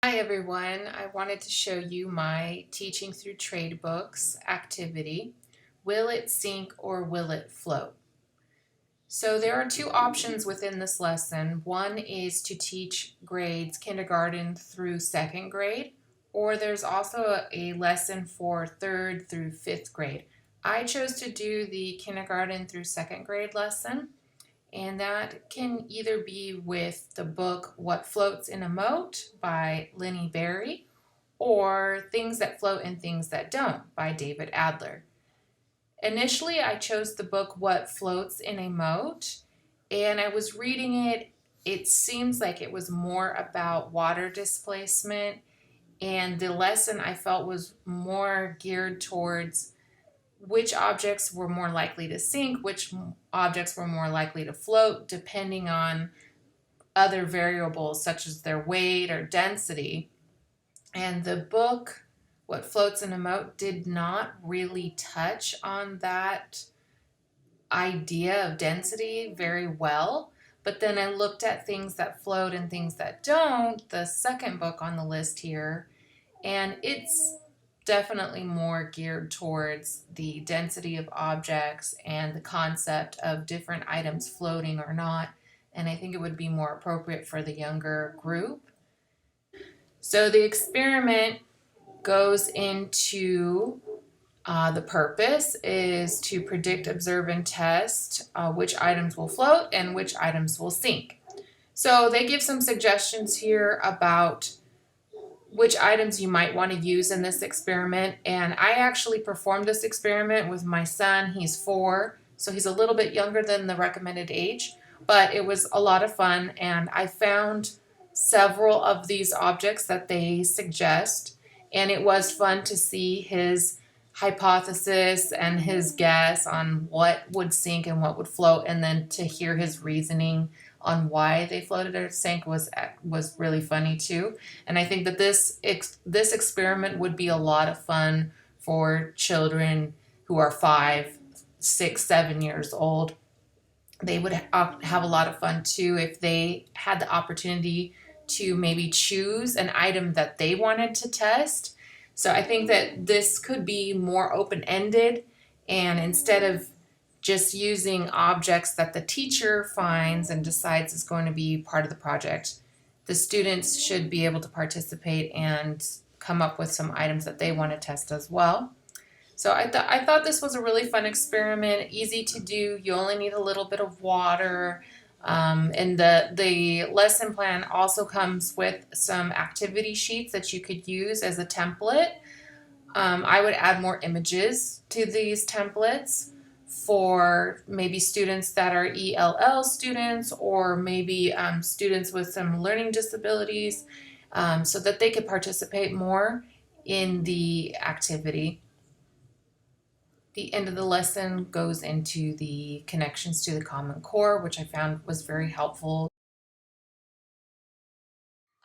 Hi everyone, I wanted to show you my Teaching Through Trade Books activity. Will it sink or will it float? So there are two options within this lesson. One is to teach grades kindergarten through second grade, or there's also a lesson for third through fifth grade. I chose to do the kindergarten through second grade lesson. And that can either be with the book What Floats in a Moat by Lenny Berry or Things That Float and Things That Don't by David Adler. Initially, I chose the book What Floats in a Moat, and I was reading it. It seems like it was more about water displacement, and the lesson I felt was more geared towards which objects were more likely to sink, which objects were more likely to float, depending on other variables such as their weight or density. And the book, What Floats in a Moat, did not really touch on that idea of density very well. But then I looked at Things That Float and Things That Don't, the second book on the list here, and it's definitely more geared towards the density of objects and the concept of different items floating or not. And I think it would be more appropriate for the younger group. So the experiment goes into the purpose is to predict, observe, and test which items will float and which items will sink. So they give some suggestions here about which items you might want to use in this experiment. And I actually performed this experiment with my son. He's 4, so he's a little bit younger than the recommended age, but it was a lot of fun. And I found several of these objects that they suggest, and it was fun to see his hypothesis and his guess on what would sink and what would float, and then to hear his reasoning on why they floated or sank was really funny too. And I think that this experiment would be a lot of fun for children who are 5, 6, 7 years old. They would have a lot of fun too if they had the opportunity to maybe choose an item that they wanted to test. So I think that this could be more open-ended, and instead of just using objects that the teacher finds and decides is going to be part of the project, the students should be able to participate and come up with some items that they want to test as well. So I thought this was a really fun experiment, easy to do. You only need a little bit of water. And the lesson plan also comes with some activity sheets that you could use as a template. I would add more images to these templates for maybe students that are ELL students, or maybe students with some learning disabilities, so that they could participate more in the activity. The end of the lesson goes into the connections to the Common Core, which I found was very helpful.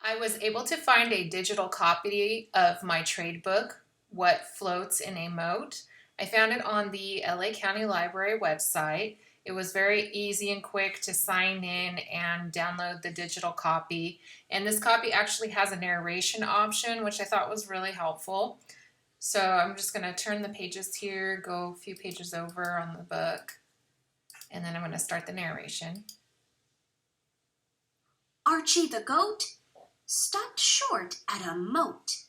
I was able to find a digital copy of my trade book, What Floats in a Moat. I found it on the LA County Library website. It was very easy and quick to sign in and download the digital copy. And this copy actually has a narration option, which I thought was really helpful. So I'm just going to turn the pages here, go a few pages over on the book, and then I'm going to start the narration. Archie the goat stopped short at a moat.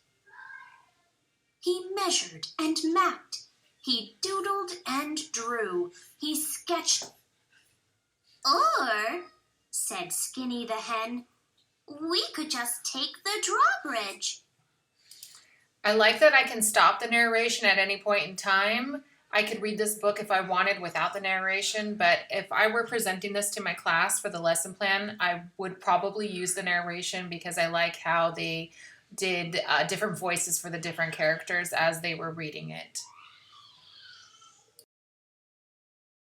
He measured and mapped. He doodled and drew. He sketched. Or, said Skinny the hen, we could just take the drawbridge. I like that I can stop the narration at any point in time. I could read this book if I wanted without the narration, but if I were presenting this to my class for the lesson plan, I would probably use the narration because I like how they did different voices for the different characters as they were reading it.